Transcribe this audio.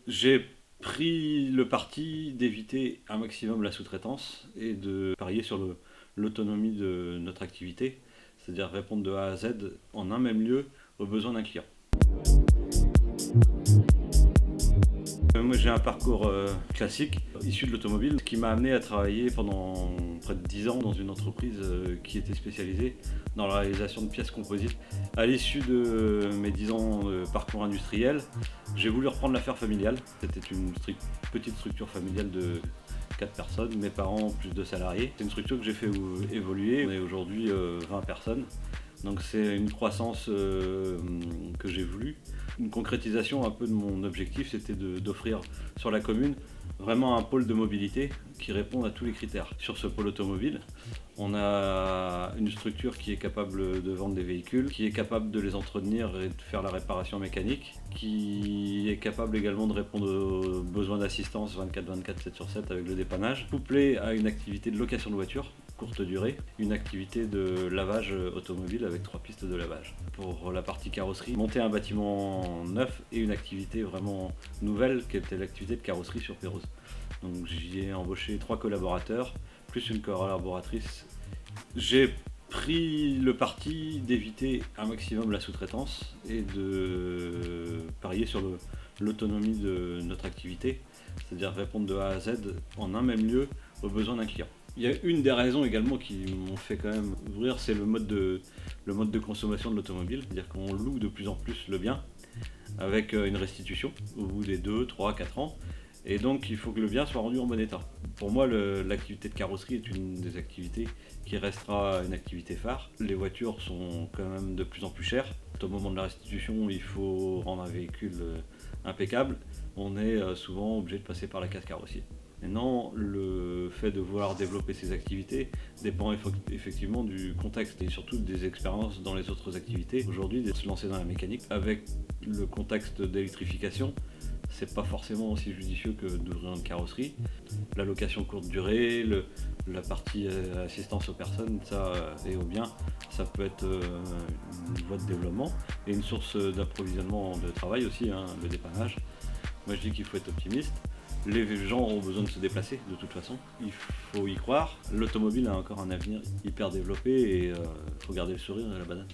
J'ai pris le parti d'éviter un maximum la sous-traitance et de parier sur l'autonomie de notre activité, c'est-à-dire répondre de A à Z en un même lieu aux besoins d'un client. Moi j'ai un parcours classique issu de l'automobile qui m'a amené à travailler pendant près de 10 ans dans une entreprise qui était spécialisée dans la réalisation de pièces composites. À l'issue de mes 10 ans de parcours industriel, j'ai voulu reprendre l'affaire familiale. C'était une petite structure familiale de 4 personnes, mes parents plus de salariés. C'est une structure que j'ai fait évoluer. On est aujourd'hui 20 personnes. Donc c'est une croissance que j'ai voulu. Une concrétisation un peu de mon objectif, c'était d'offrir sur la commune vraiment un pôle de mobilité qui réponde à tous les critères. Sur ce pôle automobile, on a une structure qui est capable de vendre des véhicules, qui est capable de les entretenir et de faire la réparation mécanique, qui est capable également de répondre aux besoins d'assistance 24/24, 7 sur 7 avec le dépannage, couplé à une activité de location de voitures courte durée, une activité de lavage automobile avec 3 pistes de lavage. Pour la partie carrosserie, monter un bâtiment neuf et une activité vraiment nouvelle qui était l'activité de carrosserie sur Pérouse. Donc j'y ai embauché 3 collaborateurs, plus une collaboratrice. J'ai pris le parti d'éviter un maximum la sous-traitance et de parier sur l'autonomie de notre activité, c'est-à-dire répondre de A à Z en un même lieu aux besoins d'un client. Il y a une des raisons également qui m'ont fait quand même ouvrir, c'est le mode de consommation de l'automobile, c'est-à-dire qu'on loue de plus en plus le bien avec une restitution au bout des 2, 3, 4 ans. Et donc il faut que le bien soit rendu en bon état. Pour moi, l'activité de carrosserie est une des activités qui restera une activité phare. Les voitures sont quand même de plus en plus chères. Au moment de la restitution, il faut rendre un véhicule impeccable. On est souvent obligé de passer par la case carrossier. Maintenant, le fait de vouloir développer ces activités dépend effectivement du contexte et surtout des expériences dans les autres activités. Aujourd'hui, de se lancer dans la mécanique avec le contexte d'électrification, c'est pas forcément aussi judicieux que d'ouvrir une carrosserie. La location courte durée, la partie assistance aux personnes et aux biens, ça peut être une voie de développement et une source d'approvisionnement de travail aussi, le dépannage. Moi je dis qu'il faut être optimiste. Les gens ont besoin de se déplacer de toute façon, il faut y croire. L'automobile a encore un avenir hyper développé et il faut garder le sourire et la banane.